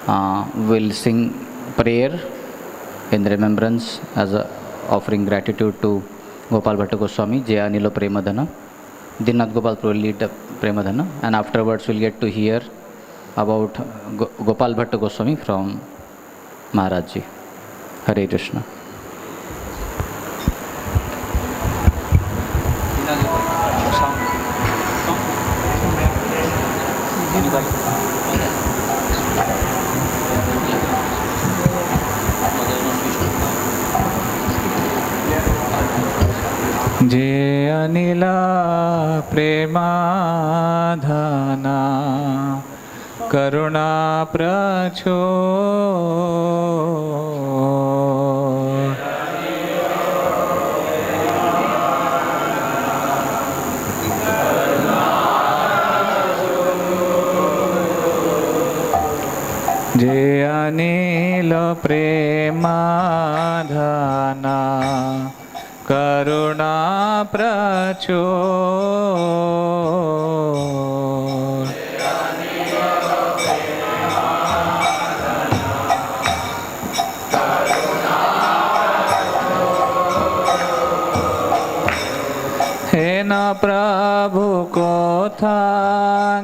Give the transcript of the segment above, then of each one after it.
We'll sing prayer in remembrance as a offering gratitude to Gopal Bhatta Goswami, Jaya Nilo Premadhana. Dinnath Gopal will lead the Premadhana, and afterwards we'll get to hear about Gopal Bhatta Goswami from Maharaj ji. Hare Krishna. जे अनिला प्रेमाधाना करुणा प्रचो जे अनिल प्रेमाधाना करुणा प्रचो हे न प्रभु को था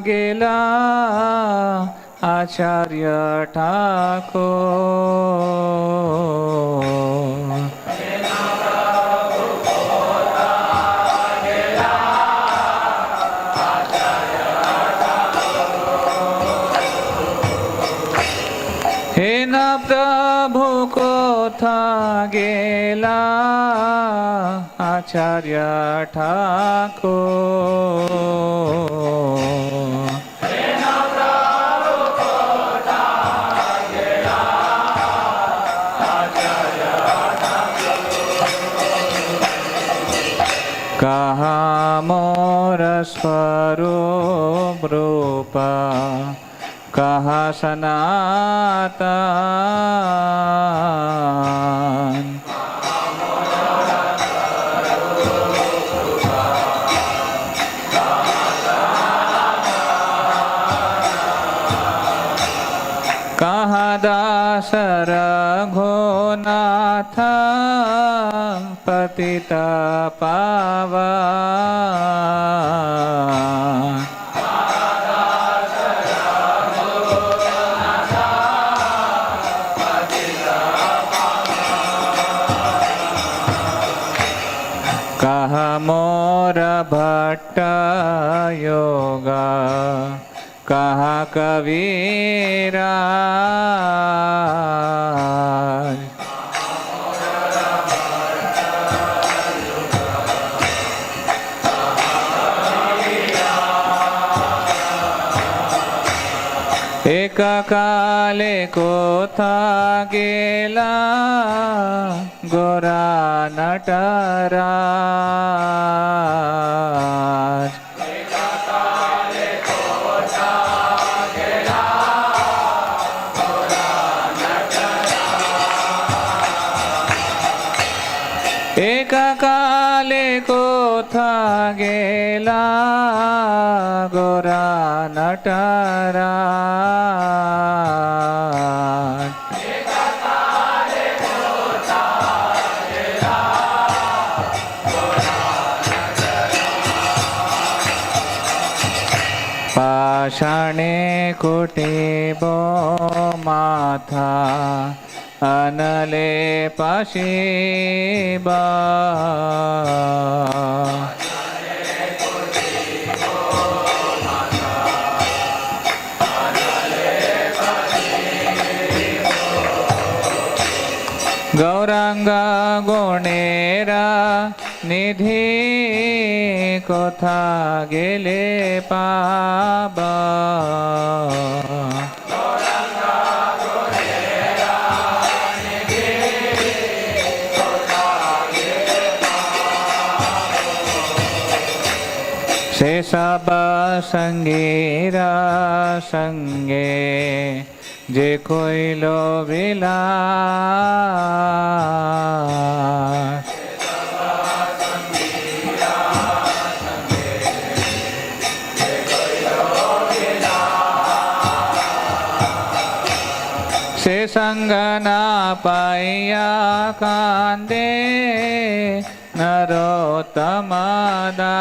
गेला आचार्य ठाकुर प्रभु को था गेला आचार्य ठाकुर कहा मोर स्वरूप रूपा कहा सनातन कहा दास रघुनाथ पतित पावन कहा मोर भट्ट योगा कहा कबीरा एक काले को था गेला गोरा नटराज एक काले को था गेला गोरा नटराज पाषाणे कुटिबो माथा अनले पाशिबा गौरांगा गुणेरा निधि कोथा गेले पाबा से सब संगीरा संगे जे कोई लो विला संगना पाया कांदे नरोत्तम दास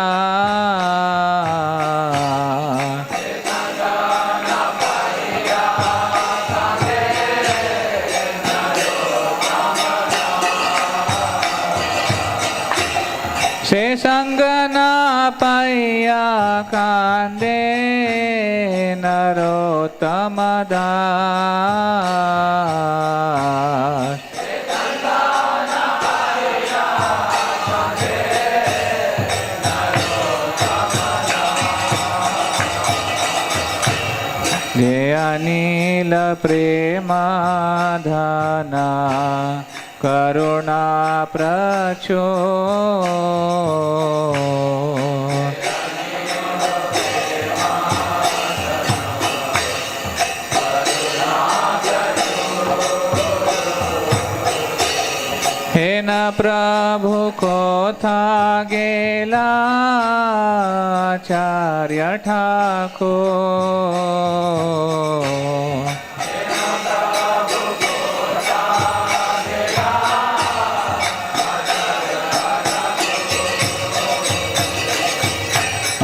से संगना पाया कांदे नरोत्तम दास जे अनिल प्रेमाधना करुणा प्रचुर हे न प्रभु को था गेला आचार्य ठाकुर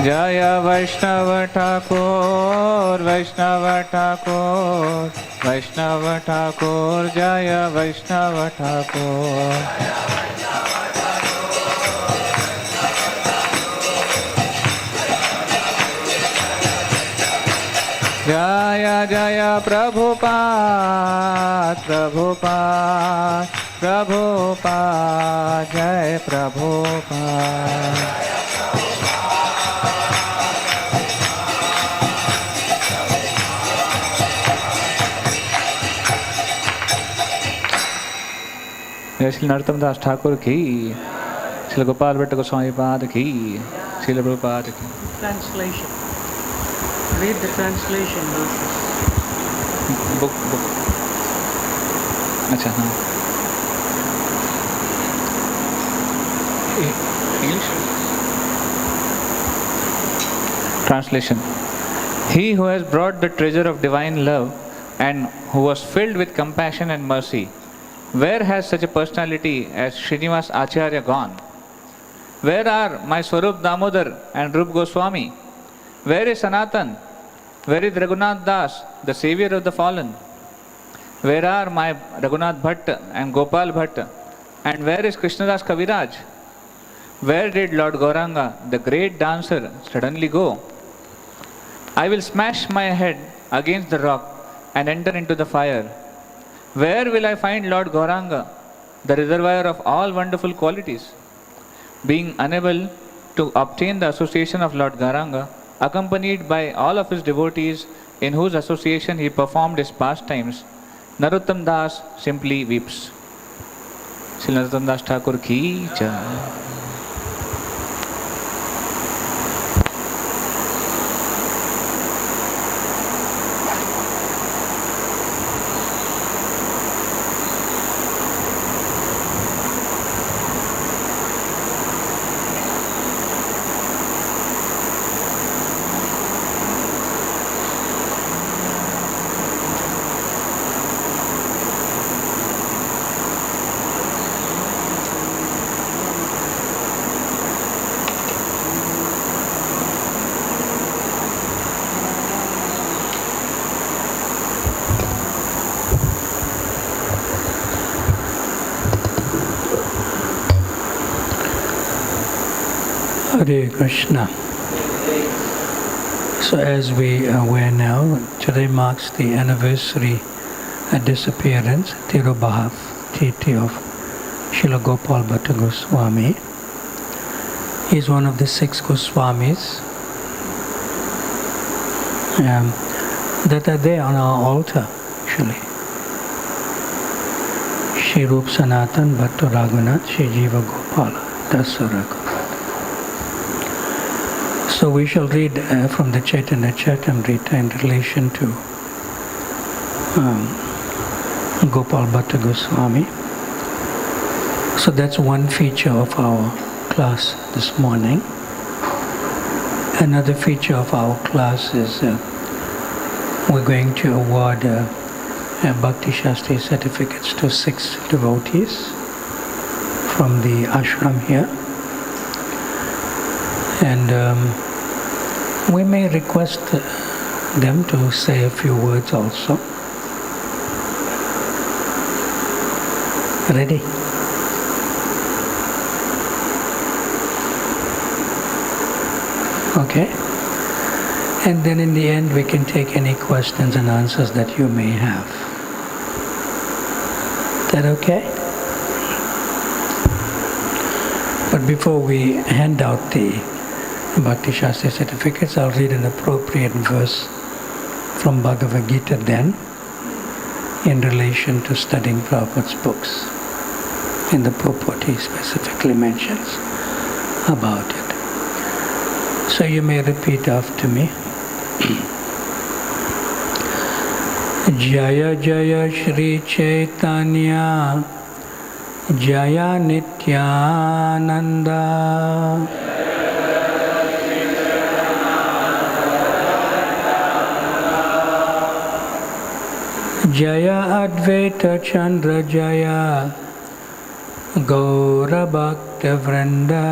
जय वैष्णव ठाकुर वैष्णव ठाकुर वैष्णव ठाकुर जय वैष्णव ठाकुर जय जय प्रभुपाद प्रभुपाद प्रभुपाद जय प्रभुपाद जय श्री नरोत्तम दास ठाकुर की, श्री गोपाल भट्ट गोस्वामी पाद की, श्री प्रभुपाद की। Translation. Read the translation verses. Book अच्छा हाँ English translation. He who has brought the treasure of divine love and who was filled with compassion and mercy, where has such a personality as Srinivas Acharya gone? Where are my Swarup Damodar and Rup Goswami? Where is Sanatan? Where is Raghunath Das, the savior of the fallen? Where are my Raghunath Bhatt and Gopal Bhatt? And where is Krishnadas Kaviraj? Where did Lord Gauranga, the great dancer, suddenly go? I will smash my head against the rock and enter into the fire. Where will I find Lord Gauranga, the reservoir of all wonderful qualities? Being unable to obtain the association of Lord Gauranga, accompanied by all of his devotees in whose association he performed his pastimes, Narottam Das simply weeps. Shri Narottam Das Thakur ki jai. Hare Krishna. So as we are aware now, today marks the anniversary disappearance, Tirobhav Titi of Srila Gopal Bhatta Goswami. He is one of the 6 Goswamis that are there on our altar actually. Shri Rup Sanatan Bhatto Raghunath Shri Jiva Gopala Dasara. So we shall read from the Chaitanya Charitamrita in relation to Gopal Bhatta Goswami. So that's one feature of our class this morning. Another feature of our class is we're going to award Bhakti Shastri certificates to 6 devotees from the ashram here. And we may request them to say a few words also. Ready? Okay? And then in the end we can take any questions and answers that you may have. Is that okay? But before we hand out the Bhakti Shastri certificates, I'll read an appropriate verse from Bhagavad Gita then, in relation to studying Prabhupada's books. In the purport he specifically mentions about it. So you may repeat after me. Jaya Jaya Shri Chaitanya Jaya Nityananda Jaya Advaita Chandra Jaya Gaura Bhakta Vrinda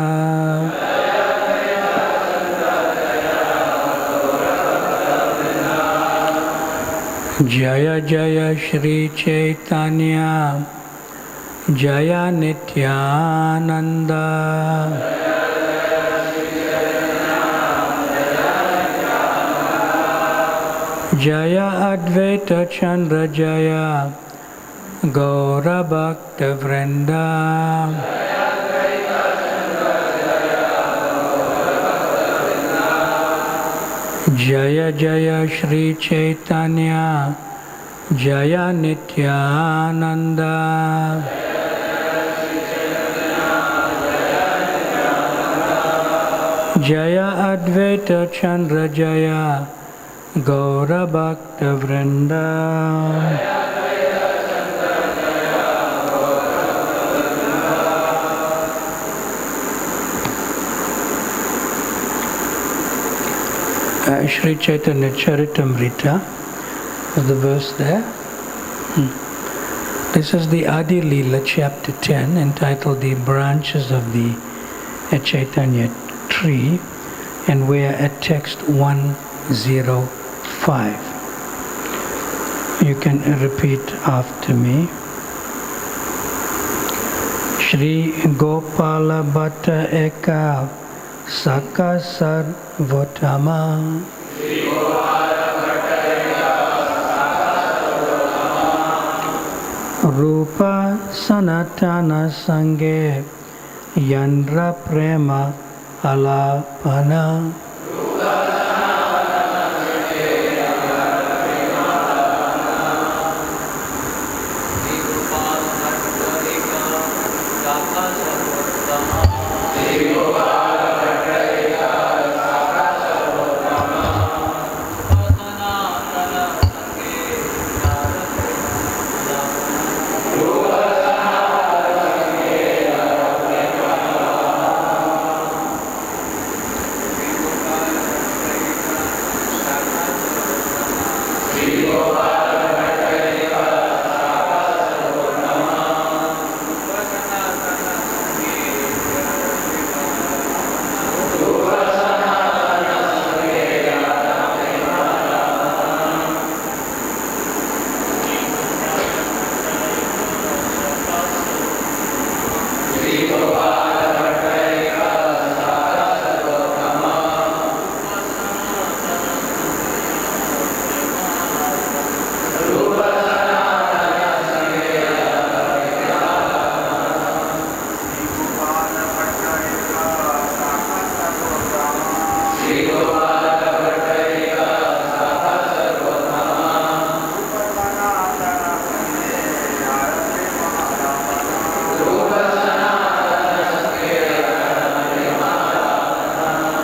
Jaya Jaya Shri Chaitanya Jaya Nityananda Jaya Advaita Chandra Jaya Gaura Bhakta Vrinda Jaya Jaya Shri Chaitanya Jaya Nityananda Jaya Advaita Chandra Jaya Gaura Bhakta Vrinda Sri Chaitanya Charitamrita is the verse there. This is the Adi Leela chapter 10 entitled The Branches of the Chaitanya Tree, and we are at text 105. You can repeat after me. Shri Gopala Bhatta Eka Saka Sarvotama Rupa Sanatana Sange Yandra Prema Alapana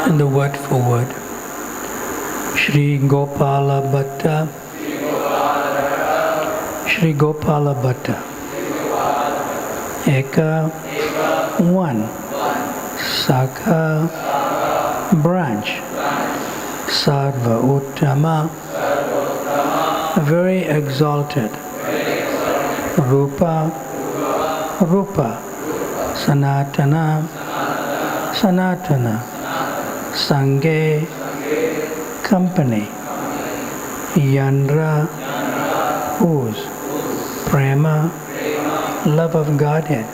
and the word for word. Shri Gopala Bhatta Shri Gopala Bhatta Eka one Saka branch Sarva Uttama very exalted Rupa, Rupa, Sanatana, Sanatana, Sanghe, company, Yandra, whose, Prema, love of Godhead,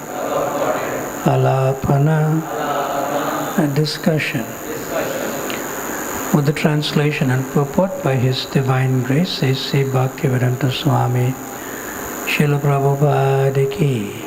Alapana, a discussion. With the translation and purport by His Divine Grace, says Sri Bhaktivedanta Swami, Srila Prabhupada ki.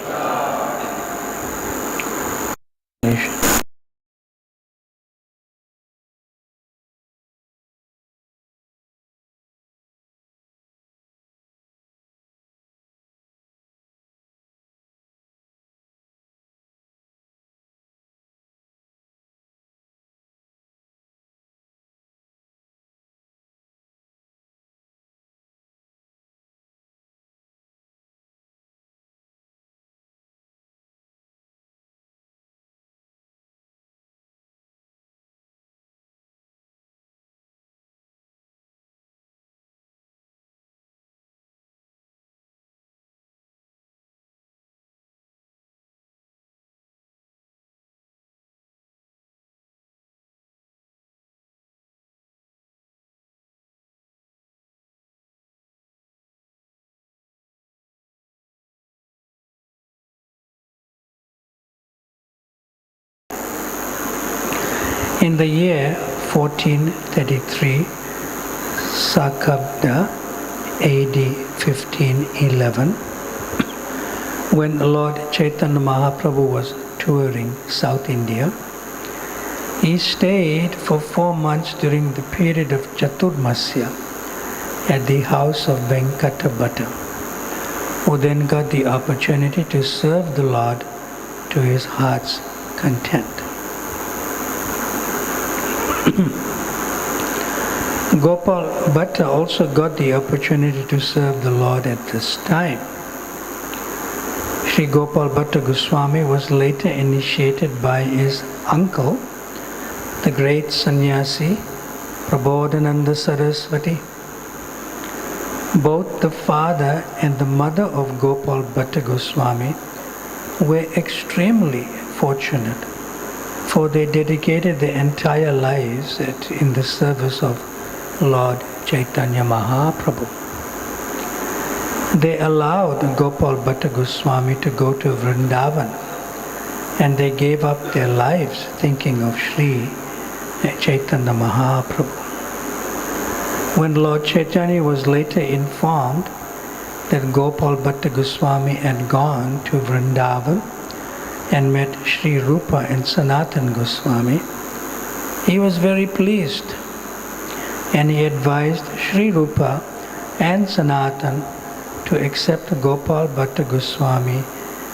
In the year 1433, Sakabda, AD 1511, when Lord Chaitanya Mahaprabhu was touring South India, he stayed for 4 months during the period of Chaturmasya at the house of Venkata Bhatta, who then got the opportunity to serve the Lord to his heart's content. Gopal Bhatta also got the opportunity to serve the Lord at this time. Sri Gopal Bhatta Goswami was later initiated by his uncle, the great sannyasi Prabodhananda Saraswati. Both the father and the mother of Gopal Bhatta Goswami were extremely fortunate, for they dedicated their entire lives in the service of Lord Chaitanya Mahaprabhu. They allowed Gopal Bhatta Goswami to go to Vrindavan, and they gave up their lives thinking of Sri Chaitanya Mahaprabhu. When Lord Chaitanya was later informed that Gopal Bhatta Goswami had gone to Vrindavan and met Sri Rupa and Sanatan Goswami, he was very pleased, and he advised Sri Rupa and Sanatan to accept Gopal Bhatta Goswami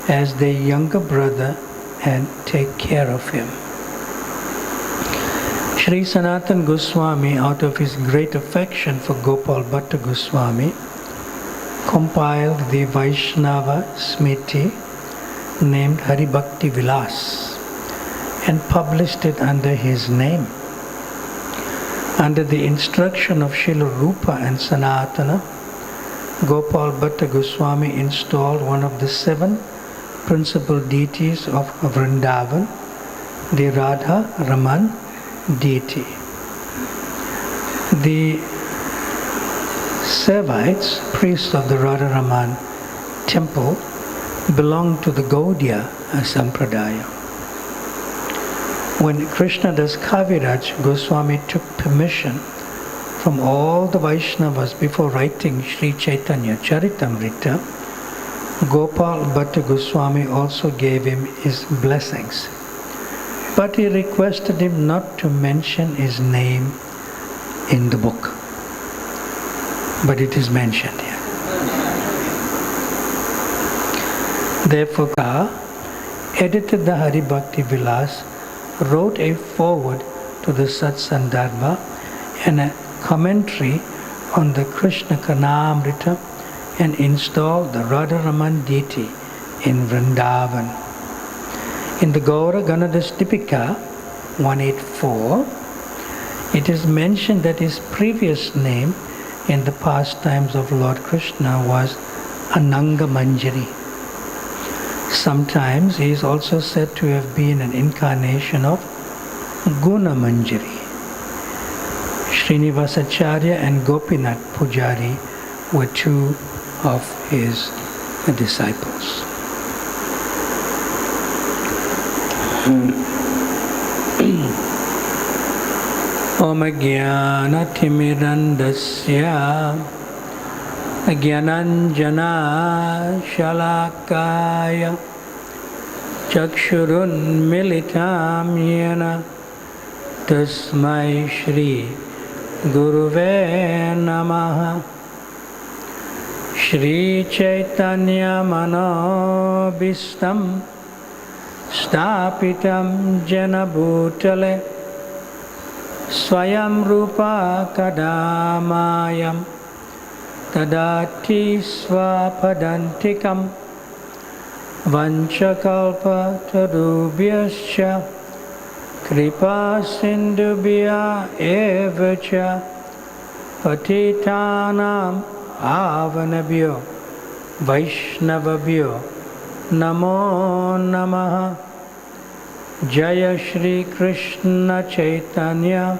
as their younger brother and take care of him. Sri Sanatan Goswami, out of his great affection for Gopal Bhatta Goswami, compiled the Vaishnava Smriti named Hari Bhakti Vilas and published it under his name. Under the instruction of Srila Rupa and Sanatana, Gopal Bhatta Goswami installed one of the 7 principal deities of Vrindavan, the Radha Raman deity. The Sevites, priests of the Radha Raman temple, belonged to the Gaudiya Sampradaya. When Krishnadas Kaviraj Goswami took permission from all the Vaishnavas before writing Sri Chaitanya Charitamrita, Gopal Bhatta Goswami also gave him his blessings. But he requested him not to mention his name in the book. But it is mentioned here. Therefore, edited the Hari Bhakti Vilas, wrote a foreword to the Satsandarbha and a commentary on the Krishna Charitamrita and installed the Radharaman deity in Vrindavan. In the Gaura Ganadas Tipika 184, it is mentioned that his previous name in the pastimes of Lord Krishna was Ananga Manjari. Sometimes he is also said to have been an incarnation of Guna Manjari. Srinivasacharya and Gopinath Pujari were two of his disciples. Om Jnana Timirandasya Jnananjana Shalakaya Chakshurun Militam Yena Tasmai Shri Guruve Namaha. Shri Chaitanya Manobhistam Stapitam Jena Bhutale Swayam Rupa Kadamayam Tadati Swapadantikam Vanchakalpa Tarubhyascha Kripa Sindhubhya Evacha Patitanam Avanabhyo Vaishnavabhyo Namo Namaha. Jaya Shri Krishna Chaitanya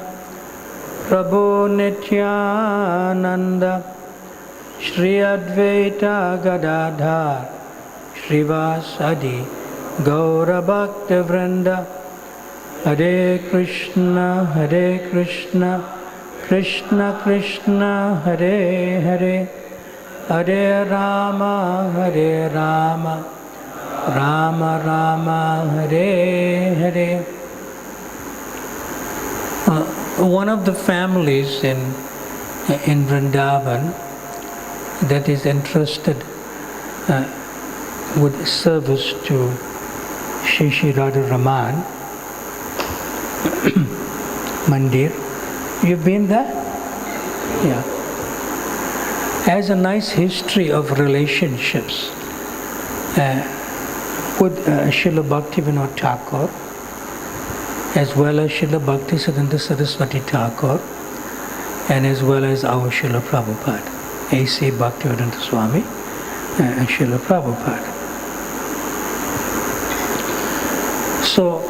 Prabhu Nityananda Shri Advaita Gadadhar Shrivasadi Gaura Bhakta Vrinda. Hare Krishna Krishna Krishna Hare Hare Hare Rama Rama Rama Hare Hare. One of the families in Vrindavan that is entrusted with service to Shri Radha-Raman Mandir. You've been there? Yeah. Has a nice history of relationships with Srila Bhaktivinoda Thakur as well as Srila Bhaktisiddhanta Saraswati Thakur and as well as our Srila Prabhupada, A.C. Bhaktivedanta Swami and Srila Prabhupada. So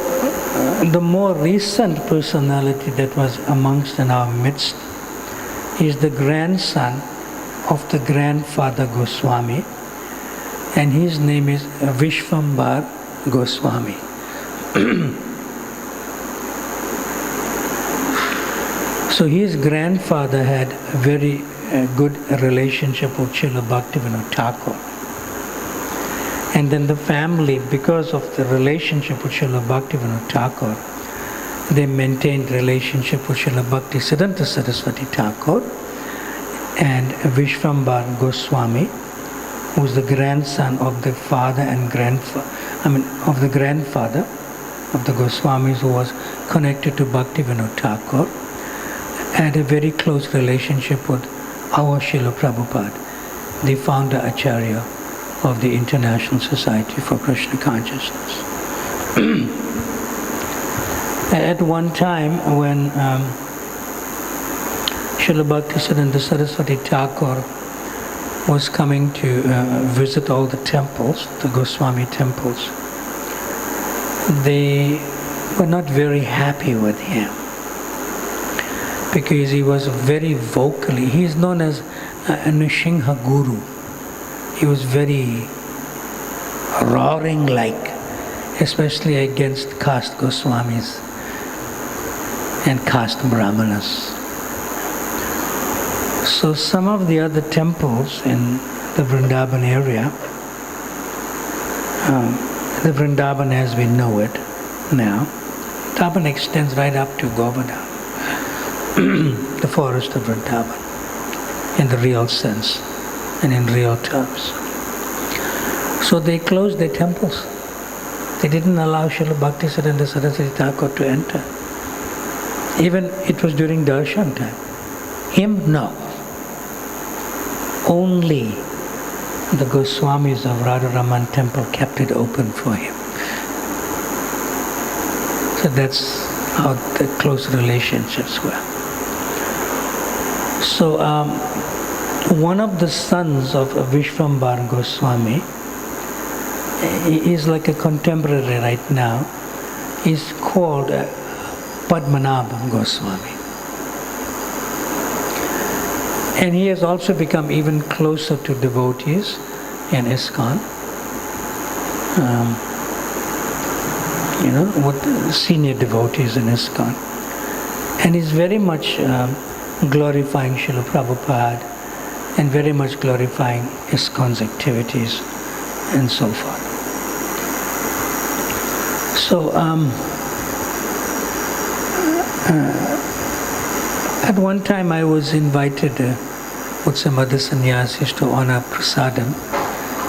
the more recent personality that was amongst in our midst is the grandson of the grandfather Goswami, and his name is Vishvambar Goswami. So his grandfather had a very good relationship with Srila Bhaktivinoda Thakur. And then the family, because of the relationship with Srila Bhaktivinoda Thakur, they maintained relationship with Srila Bhaktisiddhanta Saraswati Thakur and Vishvambar Goswami, who was the grandson of the father and of the grandfather of the Goswamis, who was connected to Bhaktivinoda Thakur, had a very close relationship with our Srila Prabhupada, the founder Acharya of the International Society for Krishna Consciousness. At one time when Srila Bhaktisiddhanta Saraswati Thakur was coming to visit all the temples, the Goswami temples, they were not very happy with him because he was very vocally, he is known as a Nrsimha Guru. He was very roaring like, especially against caste Goswamis and caste Brahmanas. So some of the other temples in the Vrindavan area, the Vrindavan as we know it now, Vrindavan extends right up to Govardhan, the forest of Vrindavan, in the real sense and in real terms. So they closed their temples. They didn't allow Srila Bhaktisiddhanta Saraswati Thakur to enter. Even it was during darshan time. Him, no. Only the Goswamis of Radha-Raman temple kept it open for him. So that's how the close relationships were. So one of the sons of Vishvambar Goswami is like a contemporary right now, is called Padmanabha Goswami. And he has also become even closer to devotees in ISKCON. With senior devotees in ISKCON. And he's very much glorifying Srila Prabhupada and very much glorifying ISKCON's activities and so forth. So, at one time I was invited with some other sannyasis to honor prasadam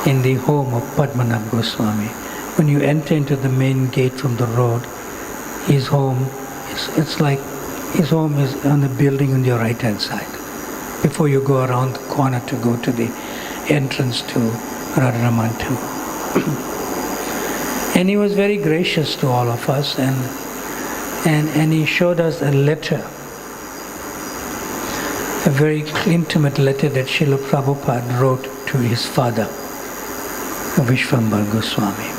in the home of Padmanabha Goswami. When you enter into the main gate from the road, his home is on the building on your right hand side. Before you go around the corner to go to the entrance to Radharaman temple. And he was very gracious to all of us, and he showed us a letter, a very intimate letter that Srila Prabhupada wrote to his father, Vishvambar Goswami.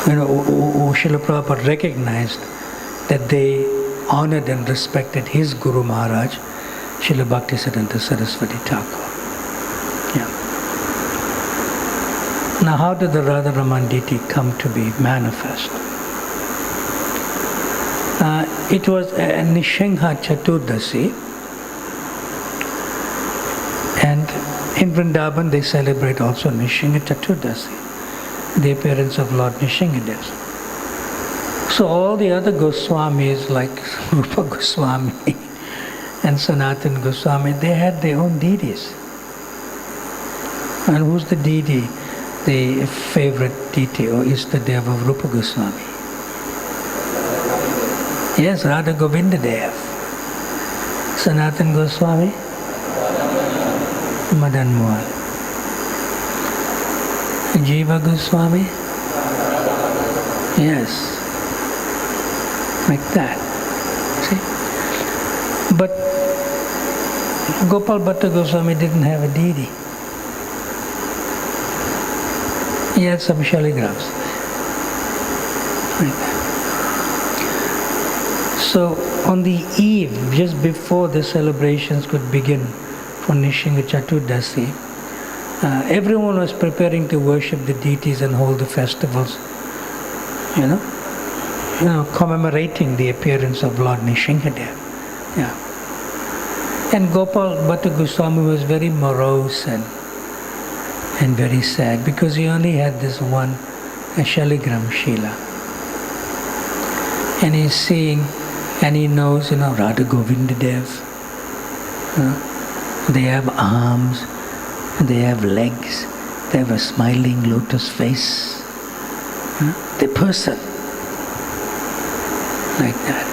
Srila Prabhupada recognized that they honored and respected his Guru Maharaj, Srila Bhaktisiddhanta Saraswati Thakur. Yeah. Now, how did the Radharaman deity come to be manifest? It was a Nishingha Chaturdasi, and in Vrindavan they celebrate also Nishingha Chaturdasi, the appearance of Lord Nishingadev. So all the other Goswamis like Rupa Goswami and Sanatana Goswami, they had their own deities. And who's the deity, the favorite deity or Istadeva of Rupa Goswami? Yes, Radha Govinda Dev. Sanatana Goswami? Madan Mohan. Jiva Goswami? Yes. Like that. See? But Gopal Bhatta Goswami didn't have a deity. He had some shaligrams. Like that. So on the eve, just before the celebrations could begin for Nishingha Chaturdasi, everyone was preparing to worship the deities and hold the festivals, commemorating the appearance of Lord Nishingadev. Yeah. And Gopal Bhatta Goswami was very morose and very sad because he only had this one shaligram Shila. And he's seeing, and he knows, Radha Govinda Dev. They have arms, they have legs, they have a smiling lotus face. The person. Like that.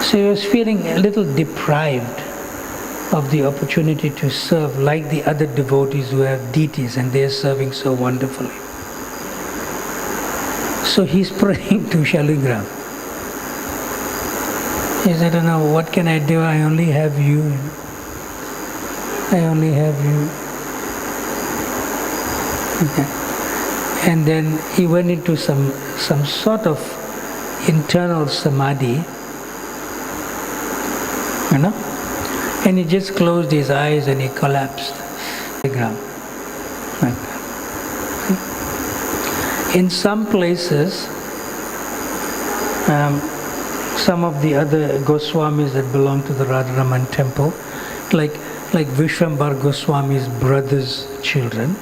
So he was feeling a little deprived of the opportunity to serve like the other devotees who have deities and they are serving so wonderfully. So he's praying to Shaligram. He said, what can I do? I only have you. I only have you. Okay. And then he went into some sort of internal samadhi, and he just closed his eyes and he collapsed the ground. Like that. In some places, some of the other Goswamis that belong to the Radharaman temple, like Vishvambar Goswami's brother's children,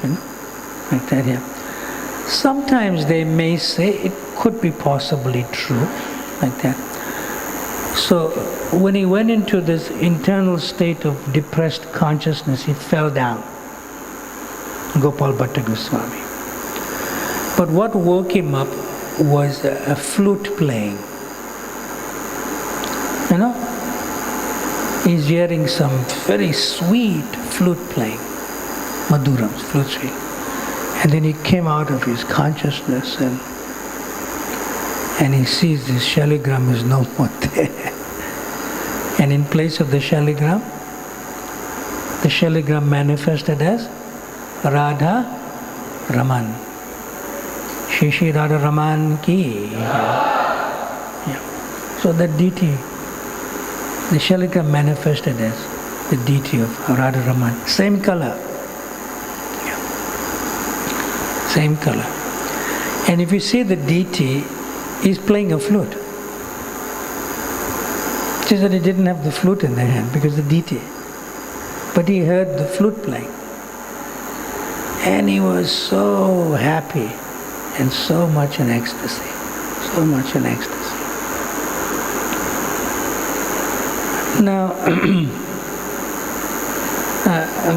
like that, yeah. Sometimes they may say it could be possibly true, like that. So when he went into this internal state of depressed consciousness, he fell down, Gopal Bhatta Goswami. But what woke him up was a flute playing. He's hearing some very sweet flute playing, madhurams, flute sweet. And then he came out of his consciousness and he sees this shaligram is no more there. And in place of the shaligram, the Shaligram manifested as Radha Raman. Shri Radha Raman ki. Yeah. So the deity, the Shaligram manifested as the deity of Radha Raman. Same color. Yeah. Same color. And if you see the deity, he's playing a flute. It's just that he didn't have the flute in their hand because the deity. But he heard the flute playing. And he was so happy and so much in ecstasy. So much in ecstasy. Now,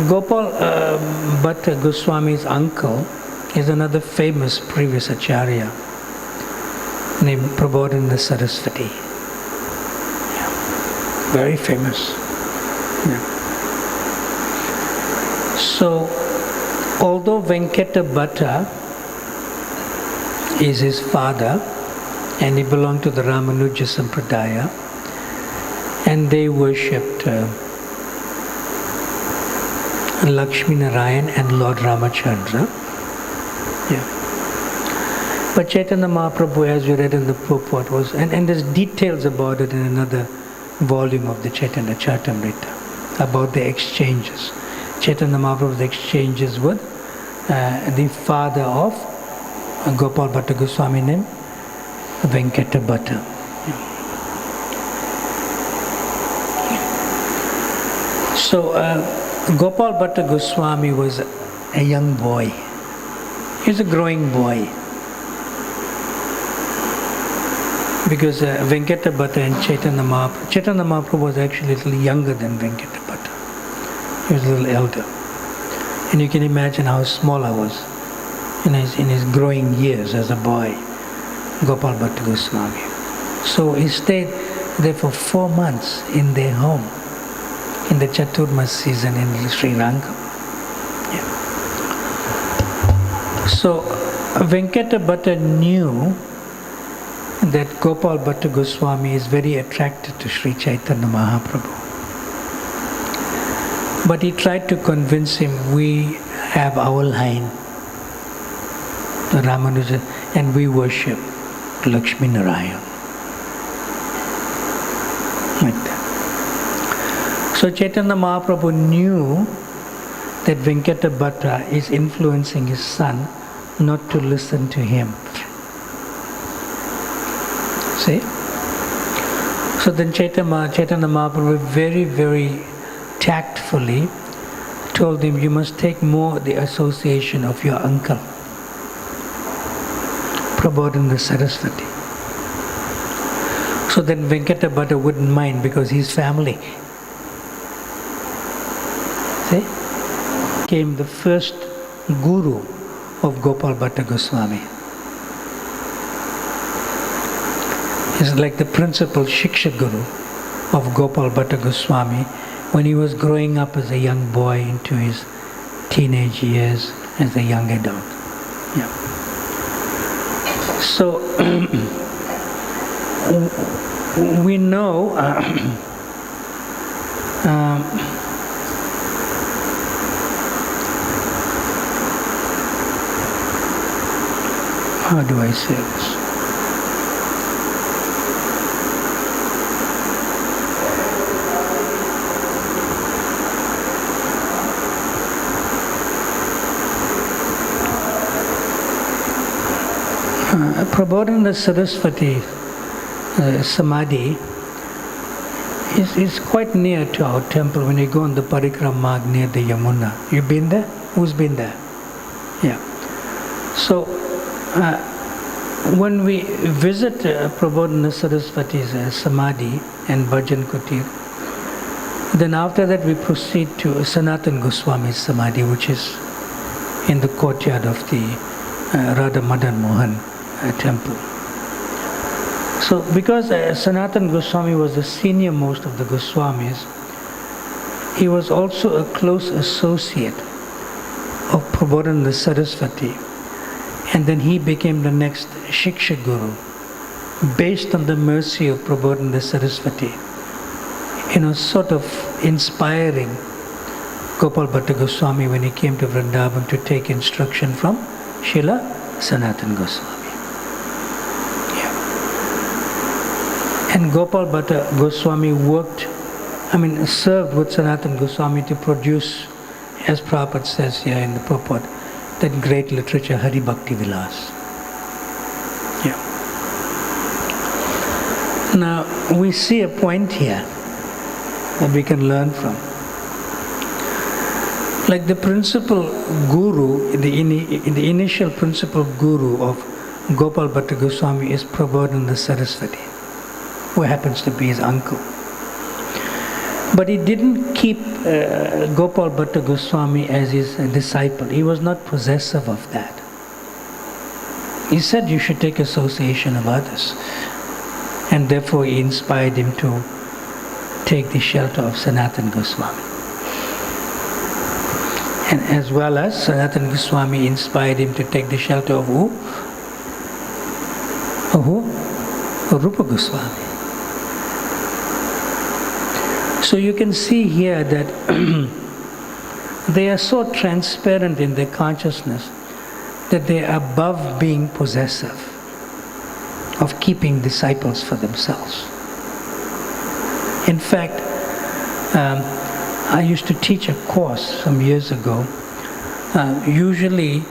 Gopal Bhatta Goswami's uncle is another famous previous acharya named Prabodhana Saraswati. Yeah. Very famous. Yeah. So, although Venkata Bhatta is his father, and he belonged to the Ramanuja Sampradaya, and they worshipped Lakshmi Narayan and Lord Ramachandra. Yeah. But Chaitanya Mahaprabhu, as we read in the purport, was, and there's details about it in another volume of the Chaitanya Charitamrita, about the exchanges. Chaitanya Mahaprabhu's exchanges with the father of Gopal Bhatta Goswami named Venkata Bhatta. So Gopal Bhatta Goswami was a young boy. He was a growing boy. Because Venkata Bhatta and Chaitanya Mahaprabhu was actually a little younger than Venkata Bhatta. He was a little elder. And you can imagine how small I was in his growing years as a boy, Gopal Bhatta Goswami. So he stayed there for 4 months in their home, in the Chaturmas season in Sri Lanka. Yeah. So Venkata Bhatta knew that Gopal Bhatta Goswami is very attracted to Sri Chaitanya Mahaprabhu. But he tried to convince him, we have our line, the Ramanuja, and we worship Lakshmi Narayan. Like that. So Chaitanya Mahaprabhu knew that Venkata Bhatta is influencing his son not to listen to him. See? So then Chaitanya Mahaprabhu very, very tactfully told him, you must take more the association of your uncle, Prabodhana Saraswati. So then Venkata Bhatta wouldn't mind because he's family. See? Came the first guru of Gopal Bhatta Goswami. He's like the principal Shiksha Guru of Gopal Bhatta Goswami when he was growing up as a young boy into his teenage years as a young adult. Yeah. So we know how do I say this? Prabodhana Saraswati Samadhi is quite near to our temple when you go on the Parikrama near the Yamuna. You've been there? Who's been there? Yeah. So when we visit Prabodhana Saraswati's Samadhi and Bhajan Kutir, then after that we proceed to Sanatan Goswami's Samadhi, which is in the courtyard of the Radha Madan Mohan temple. So because Sanatan Goswami was the senior most of the Goswamis, he was also a close associate of Prabodhana Saraswati, and then he became the next Shiksha Guru based on the mercy of Prabodhana Saraswati, sort of inspiring Gopal Bhatta Goswami when he came to Vrindavan to take instruction from Srila Sanatana Goswami. Yeah. And Gopal Bhatta Goswami served with Sanatana Goswami to produce, as Prabhupada says here in the purport, that great literature, Hari Bhakti Vilas. Yeah. Now, we see a point here that we can learn from. Like the principal guru, the initial principal guru of Gopal Bhatta Goswami is Prabodhana Saraswati, who happens to be his uncle. But he didn't keep Gopal Bhatta Goswami as his disciple. He was not possessive of that. He said you should take association of others. And therefore he inspired him to take the shelter of Sanatana Goswami. And as well as Sanatana Goswami inspired him to take the shelter of who? Of who? Of Rupa Goswami. So you can see here that they are so transparent in their consciousness that they are above being possessive of keeping disciples for themselves. In fact, I used to teach a course some years ago. Usually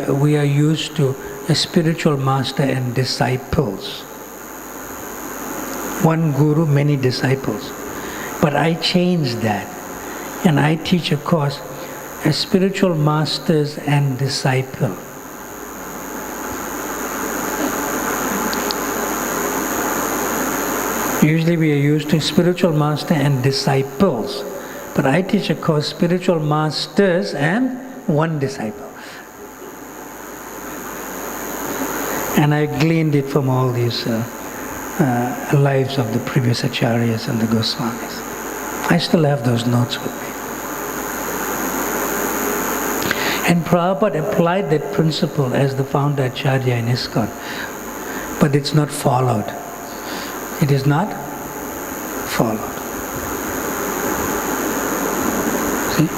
we are used to a spiritual master and disciples. One guru, many disciples. But I changed that and I teach a course, as spiritual masters and disciple. Usually we are used to spiritual master and disciples. But I teach a course, spiritual masters and one disciple. And I gleaned it from all these lives of the previous acharyas and the Goswamis. I still have those notes with me. And Prabhupada applied that principle as the founder acharya in ISKCON. But it's not followed. It is not followed. See?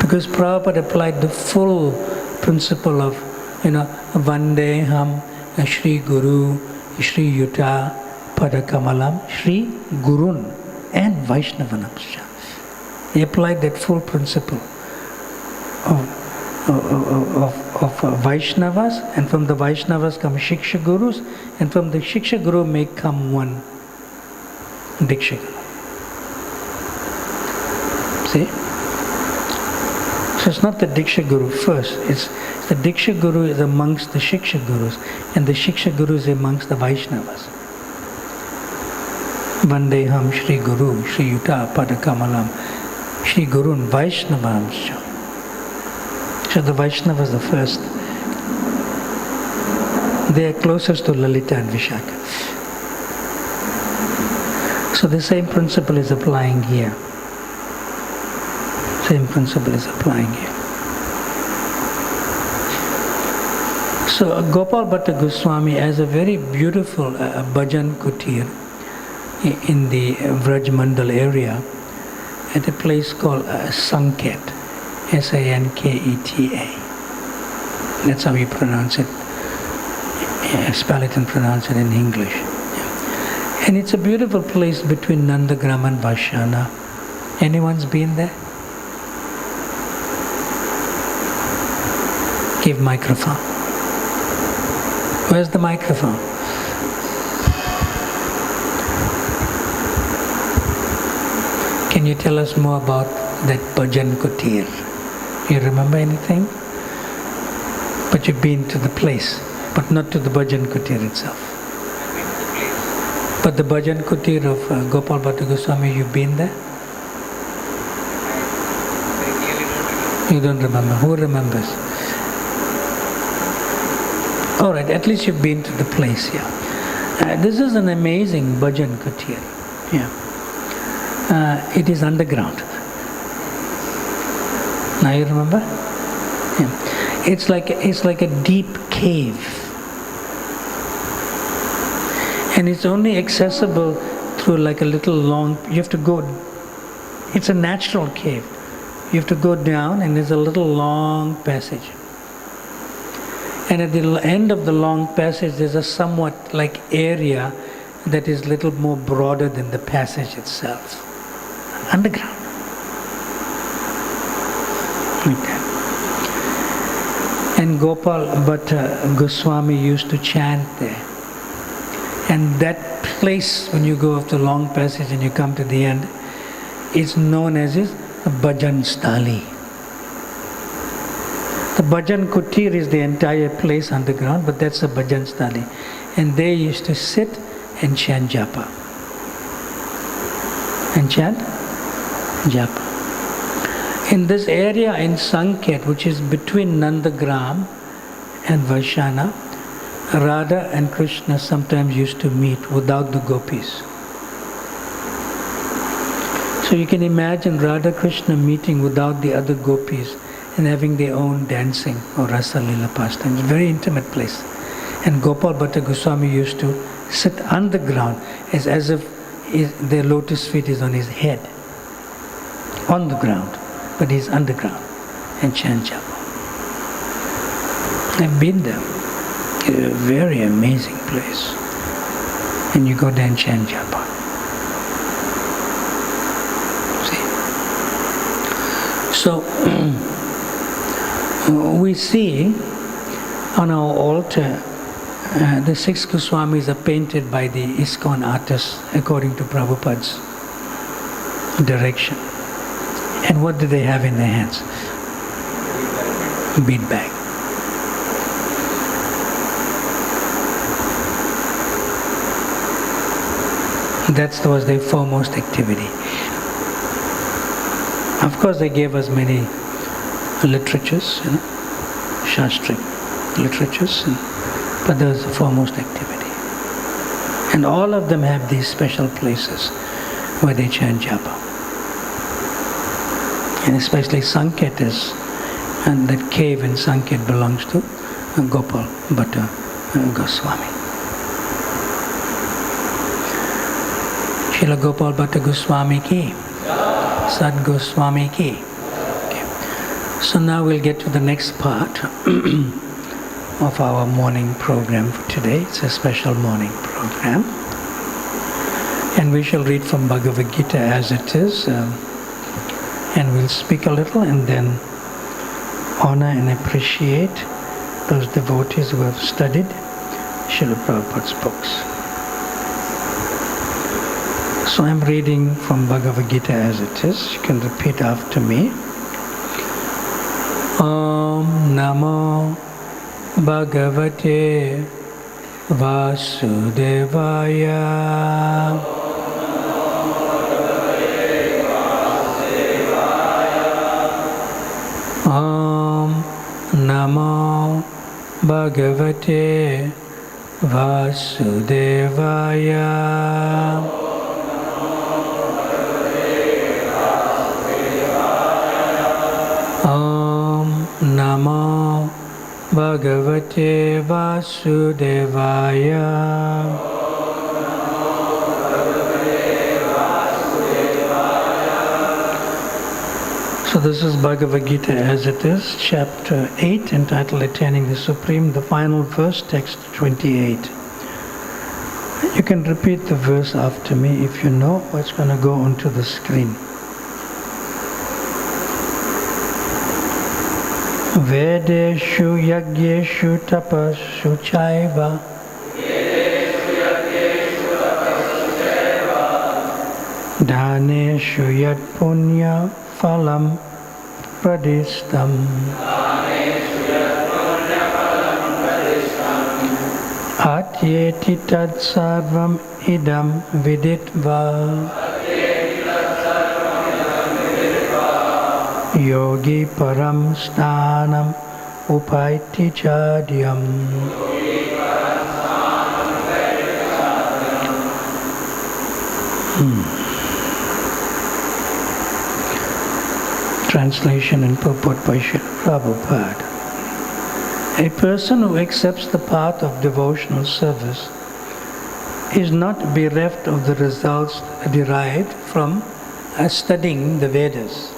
Because Prabhupada applied the full principle of, Vandeham, Shri Guru, Shri Yuta, Padakamalam, Shri Gurun, and Vaishnavanamscha. He applied that full principle of Vaishnavas, and from the Vaishnavas come Shiksha Gurus, and from the Shiksha Guru may come one Diksha Guru. See? So it's not the Diksha Guru first, it's the Diksha Guru is amongst the Shiksha Gurus, and the Shiksha Guru is amongst the Vaishnavas. Vandeham Shri Guru, Shri Yuta Padakamalam, Shri Gurun Vaishnavamscha. So the Vaishnavas are the first. They are closest to Lalita and Vishaka. So the same principle is applying here. Same principle is applying here. So Gopal Bhatta Goswami has a very beautiful bhajan kutir in the Vraj Mandal area at a place called Sanket, Sanketa. That's how we pronounce it. Spell it and pronounce it in English. Yeah. And it's a beautiful place between Nandagram and Vashana. Anyone's been there? Give microphone. Where's the microphone? Can you tell us more about that bhajan kutir? You remember anything? But you've been to the place, but not to the bhajan kutir itself. But the bhajan kutir of Gopal Bhatta Goswami, you've been there? You don't remember. Who remembers? All right, at least you've been to the place, yeah. This is an amazing bhajan kutir. Yeah. It is underground. Now you remember? Yeah. It's like a deep cave. And it's only accessible through like a little long, you have to go, it's a natural cave. you have to go down and there's a little long passage. And at the end of the long passage there's a somewhat like area that is little more broader than the passage itself. Underground. Like that. And Gopal Bhatta Goswami used to chant there. And that place, when you go up the long passage and you come to the end, is known as a Bhajan Stali. The Bhajan Kutir is the entire place underground, but that's a Bhajan Stali. And they used to sit and chant japa. And chant japa. In this area in Sanket, which is between Nandagram and Vaishana, Radha and Krishna sometimes used to meet without the gopis. So you can imagine Radha Krishna meeting without the other gopis and having their own dancing or Rasa Lila pastime. It's a very intimate place. And Gopal Bhatta Goswami used to sit underground as if their lotus feet is on his head, on the ground, but he's underground, and chant japa. I've been there. It's a very amazing place. And you go there and chant japa. See? So, we see on our altar the 6 Goswamis are painted by the ISKCON artists according to Prabhupada's direction. And what do they have in their hands? Bead bag. That was their foremost activity. Of course, they gave us many literatures, Shastric literatures, but that was the foremost activity. And all of them have these special places where they chant japa. And especially Sanket is, and that cave in Sanket belongs to Gopal Bhatta Goswami. Srila Gopal Bhatta Goswami ki, Sad Goswami ki. Okay. So now we'll get to the next part of our morning program for today. It's a special morning program. And we shall read from Bhagavad Gita as it is. And we'll speak a little and then honor and appreciate those devotees who have studied Srila Prabhupada's books. So I'm reading from Bhagavad Gita as it is. You can repeat after me. Om Namo Bhagavate Vasudevaya. Om Namo Bhagavate Vasudevaya. Om Namo Bhagavate Vasudevaya. So this is Bhagavad Gita as it is, chapter 8, entitled Attaining the Supreme, the final verse, text 28. You can repeat the verse after me if you know what's going to go onto the screen. Vedeshu yagyeshu tapashu chaiva Dhaneshu yat punya phalam pradistam Atyeti tad sarvam idam viditva Yogi param stanam upaiti chadyam. Translation and purport by Srila Prabhupada. A person who accepts the path of devotional service is not bereft of the results derived from studying the Vedas.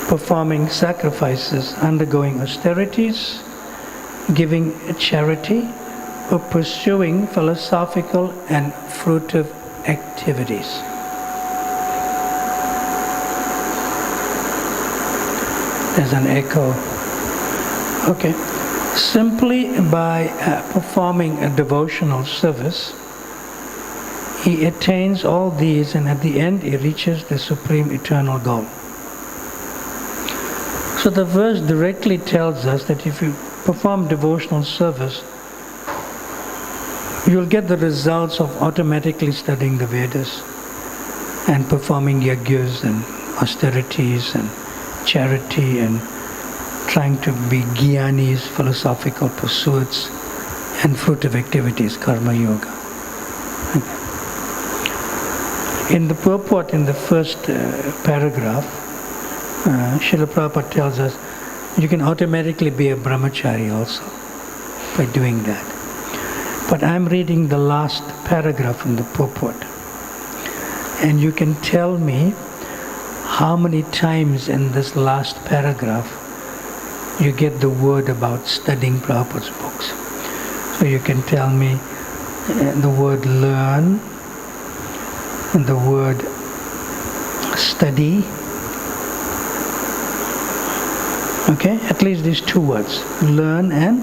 performing sacrifices, undergoing austerities, giving charity, or pursuing philosophical and fruitive activities. There's an echo. Okay. Simply by performing a devotional service, he attains all these, and at the end he reaches the supreme eternal goal. So the verse directly tells us that if you perform devotional service, you'll get the results of automatically studying the Vedas and performing yajnas and austerities and charity and trying to be jnanis, philosophical pursuits, and fruitive activities, karma yoga. In the purport, in the first paragraph, Srila Prabhupada tells us you can automatically be a brahmachari also by doing that. But I'm reading the last paragraph in the purport, and you can tell me how many times in this last paragraph you get the word about studying Prabhupada's books. So you can tell me the word learn, and the word study. Okay, at least these two words, learn and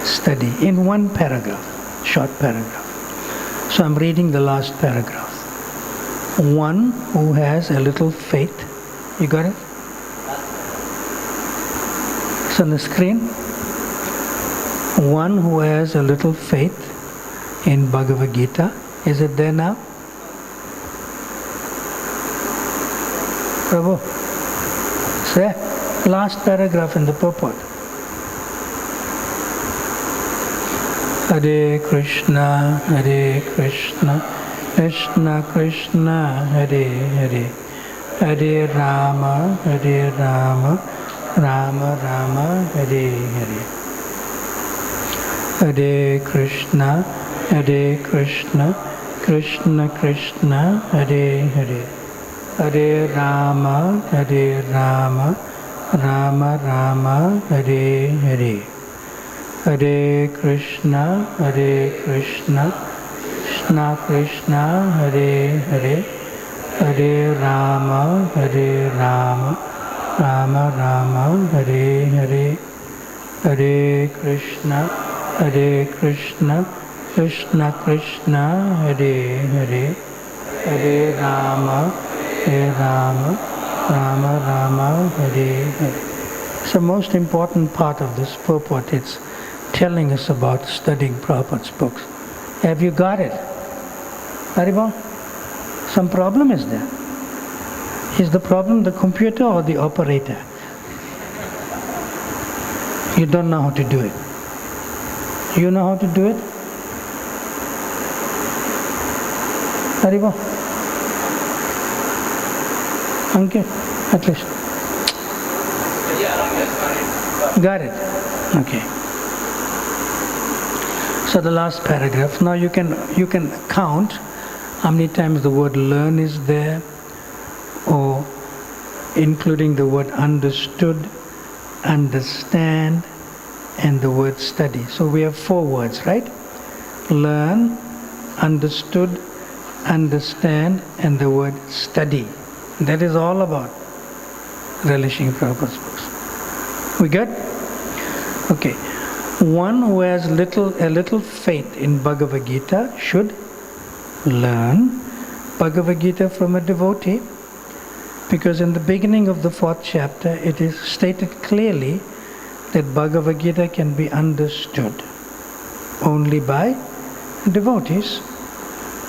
study, in one paragraph, short paragraph. So I'm reading the last paragraph. One who has a little faith, you got it? It's on the screen. One who has a little faith in Bhagavad Gita, is it there now? Prabhu, say, last paragraph in the purport. Hare Krishna, Krishna Krishna, Hare Hare, Hare Rama, Rama Rama, Hare Hare. Hare Krishna, Krishna Krishna, Hare Hare, Hare Rama, Rama Rama, Hare Hare. Hare Krishna, Krishna Krishna, Hare Hare, Hare Rama, Rama Rama, Hare Hare. Hare Krishna, Krishna Krishna, Hare Hare, Hare Rama, Rama Rama, Hare Hare. It's the most important part of this purport. It's telling us about studying Prabhupada's books. Have you got it? Haribol? Some problem is there. Is the problem the computer or the operator? You don't know how to do it. You know how to do it? Haribol? Okay, at least. Got it? Okay. So the last paragraph. Now you can count how many times the word learn is there, or including the word understood, understand, and the word study. So we have 4 words, right? Learn, understood, understand, and the word study. That is all about relishing Prabhupada's books. We good? Okay. One who has a little faith in Bhagavad Gita should learn Bhagavad Gita from a devotee, because in the beginning of the 4th chapter it is stated clearly that Bhagavad Gita can be understood only by devotees.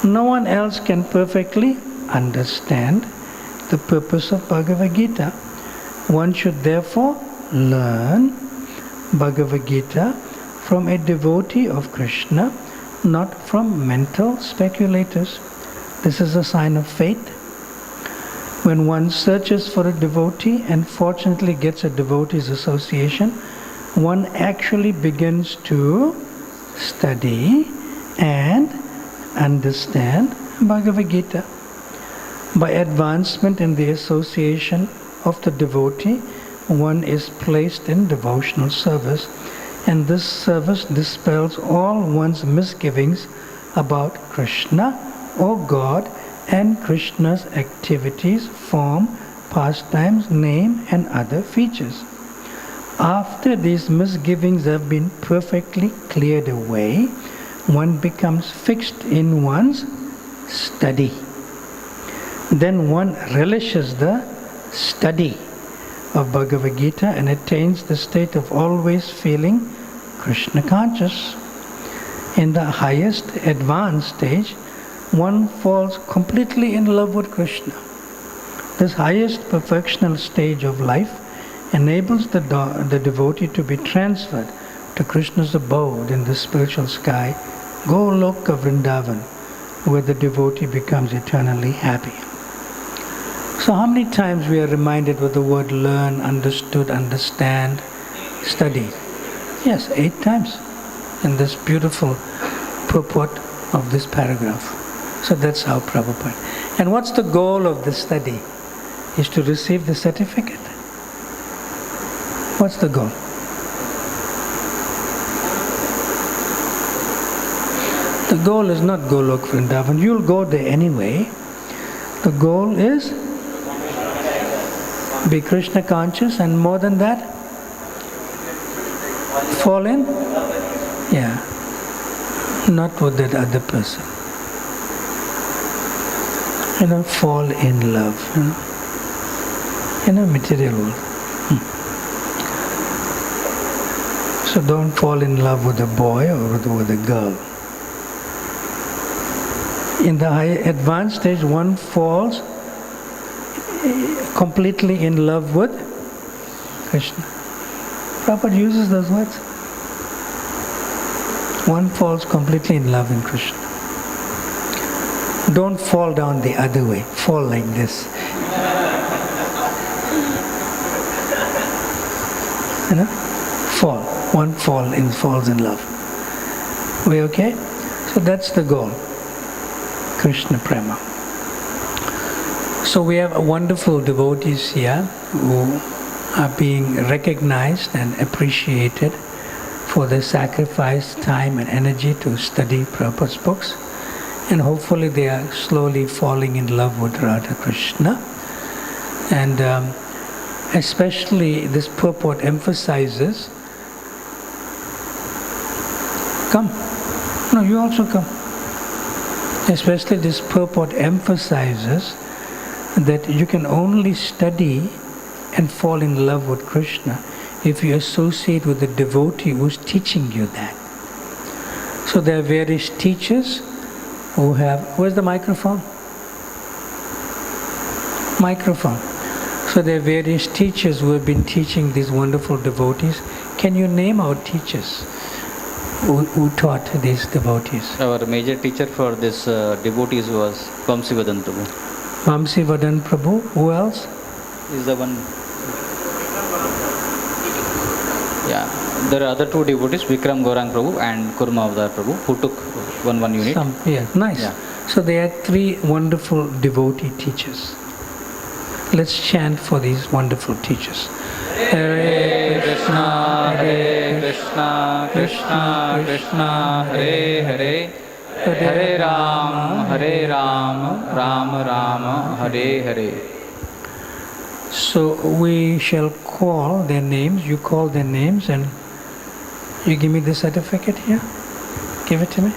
No one else can perfectly understand the purpose of Bhagavad Gita. One should therefore learn Bhagavad Gita from a devotee of Krishna, not from mental speculators. This is a sign of faith. When one searches for a devotee and fortunately gets a devotee's association, one actually begins to study and understand Bhagavad Gita. By advancement in the association of the devotee, one is placed in devotional service, and this service dispels all one's misgivings about Krishna or God and Krishna's activities, form, pastimes, name, and other features. After these misgivings have been perfectly cleared away, one becomes fixed in one's study. Then one relishes the study of Bhagavad Gita and attains the state of always feeling Krishna conscious. In the highest advanced stage, one falls completely in love with Krishna. This highest perfectional stage of life enables the devotee to be transferred to Krishna's abode in the spiritual sky, Goloka Vrindavan, where the devotee becomes eternally happy. So how many times we are reminded with the word learn, understood, understand, study? Yes, 8 times in this beautiful purport of this paragraph. So that's how Prabhupada. And what's the goal of the study? Is to receive the certificate. What's the goal? The goal is not Golok Vrindavan. You'll go there anyway. The goal is be Krishna conscious, and more than that, fall in? Yeah. Not with that other person. Fall in love. Material world. So don't fall in love with a boy or with a girl. In the high advanced stage, one falls completely in love with Krishna. Prabhupada uses those words. One falls completely in love in Krishna. Don't fall down the other way. Fall like this. Fall. One falls in love. We okay? So that's the goal. Krishna Prema. So we have wonderful devotees here who are being recognized and appreciated for their sacrifice, time and energy to study Prabhupada's books. And hopefully they are slowly falling in love with Radha Krishna. And especially this purport emphasizes, come. No, you also come. Especially this purport emphasizes that you can only study and fall in love with Krishna if you associate with the devotee who is teaching you that. So there are various teachers who have... Where's the microphone? Microphone. So there are various teachers who have been teaching these wonderful devotees. Can you name our teachers who taught these devotees? Our major teacher for this devotees was Vamsivadan Prabhu. Vamsivadan Prabhu. Who else? Is the one. Yeah, there are other 2 devotees, Vikram Gaurang Prabhu and Kurma Avdar Prabhu, who took one unit. Nice. Yeah. So they had 3 wonderful devotee teachers. Let's chant for these wonderful teachers. Hare Krishna, Hare Krishna, Krishna Krishna, Hare Hare, Hare Ram, Ram Ram, Hare Hare. So we shall call their names. You call their names and you give me the certificate here. Give it to me.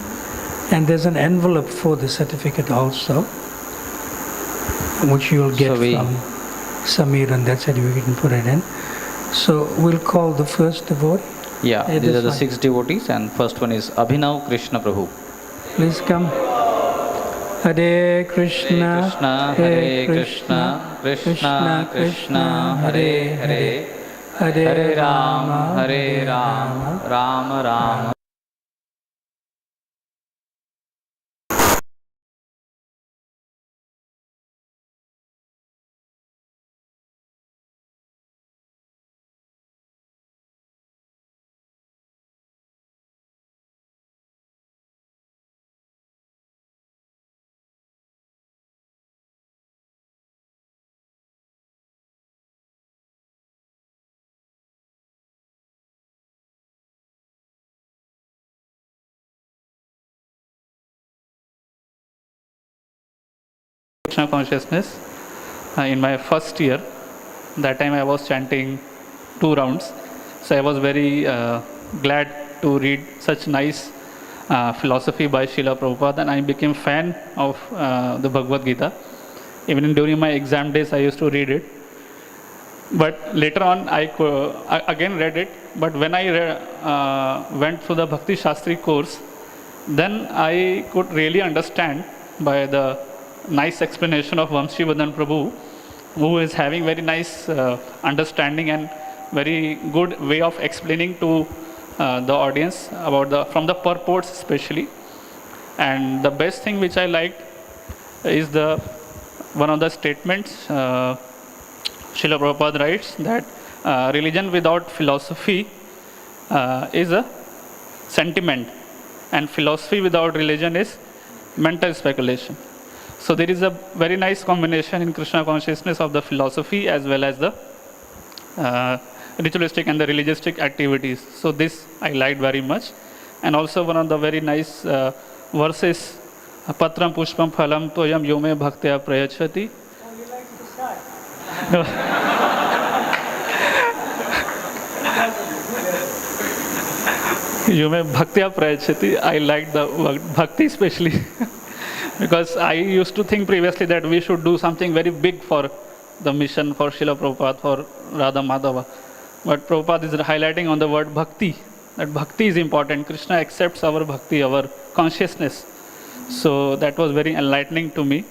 And there's an envelope for the certificate also, which you will get from Samir, and that certificate you can put it in. So we'll call the first devotee. Yeah, these are the 6 devotees, and first one is Abhinav Krishna Prabhu. Please come. Hare Krishna, Hare Krishna, Krishna Krishna, Hare Hare, Hare Ram, Ram Ram. Krishna consciousness in my first year. That time I was chanting 2 rounds. So I was very glad to read such nice philosophy by Srila Prabhupada, and I became fan of the Bhagavad Gita. Even during my exam days I used to read it. But later on I again read it. But when I went through the Bhakti Shastri course, then I could really understand by the nice explanation of Vamshi Vadan Prabhu, who is having very nice understanding and very good way of explaining to the audience about from the purports especially. And the best thing which I liked is one of the statements Srila Prabhupada writes that religion without philosophy is a sentiment, and philosophy without religion is mental speculation. So there is a very nice combination in Krishna consciousness of the philosophy as well as the ritualistic and the religious activities. So this I liked very much. And also one of the very nice verses, Patram Pushpam Phalam Toyam Yome Bhaktya Prayachati. Oh, you like to start? Yume Bhaktya Prayachati. I liked the word Bhakti especially. Because I used to think previously that we should do something very big for the mission, for Srila Prabhupada, for Radha Madhava. But Prabhupada is highlighting on the word Bhakti, that Bhakti is important. Krishna accepts our Bhakti, our consciousness. So that was very enlightening to me.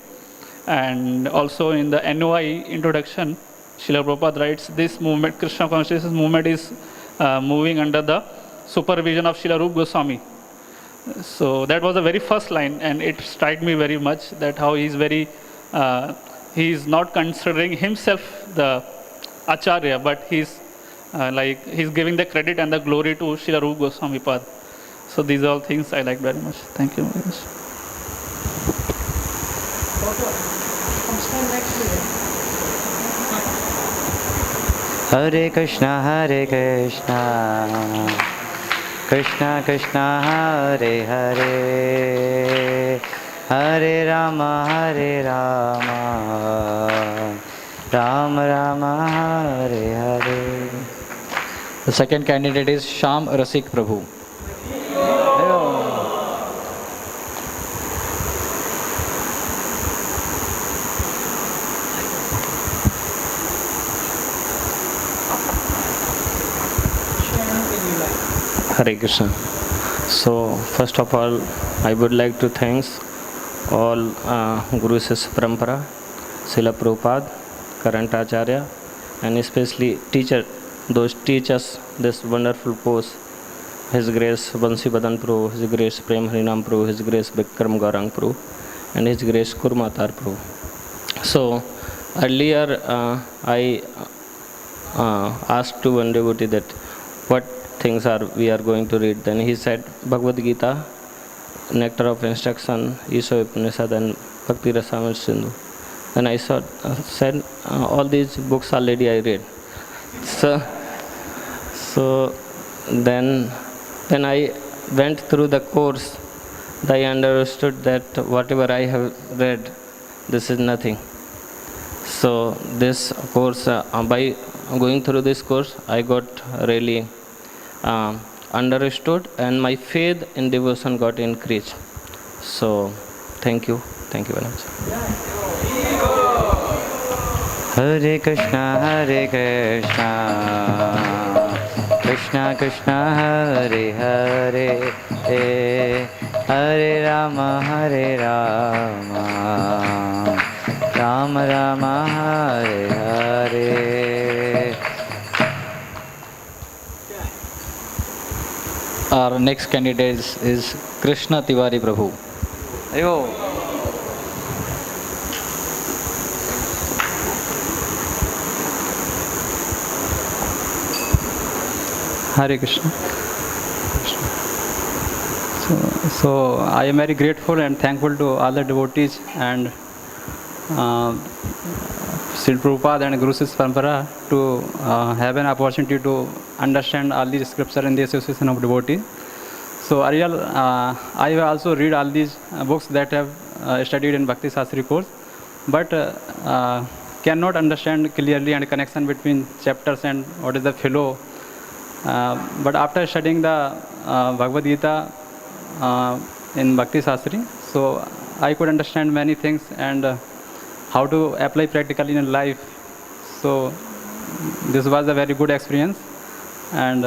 And also in the NOI introduction, Srila Prabhupada writes, this movement, Krishna consciousness movement is moving under the supervision of Srila Rupa Goswami. So that was the very first line, and it struck me very much that how he is very, he is not considering himself the Acharya, but he's he's giving the credit and the glory to Srila Rupa Goswami Pad. So these are all things I like very much. Thank you very much. Hare Krishna, Krishna Krishna, Hare Hare, Hare Rama, Rama Rama, Hare Hare. The second candidate is Sham Rasik Prabhu. Hare Krishna. So first of all, I would like to thank all Guru Sishya Parampara, Srila Prabhupada, current Acharya, and especially those teachers this wonderful course. His Grace Vamshi Vadan Prabhu, His Grace Prem Harinam Prabhu, His Grace Vikram Gaurang Prabhu, and His Grace Kurmatar Prabhu. So earlier I asked to one devotee that what things we are going to read. Then he said Bhagavad Gita, Nectar of Instruction, Isha Upanishad, and Bhakti Rasamrita Sindhu. Then I said all these books already I read. So then I went through the course. I understood that whatever I have read, this is nothing. So this course, by going through this course, I got really understood, and my faith in devotion got increased. So thank you very much. Hare Krishna, Krishna Krishna, Hare Hare, Hare Rama, Rama Rama, Hare Hare. Our next candidate is Krishna Tiwari Prabhu. Ayo. Hare Krishna. So I am very grateful and thankful to all the devotees and Sri Prabhupada and Guru Sishya Parampara to have an opportunity to understand all these scriptures in the association of devotees. So I have also read all these books that have studied in Bhakti Shastri course. but cannot understand clearly and connection between chapters and what is the flow. But after studying the Bhagavad Gita in Bhakti Shastri, so I could understand many things and how to apply practically in life. So this was a very good experience, and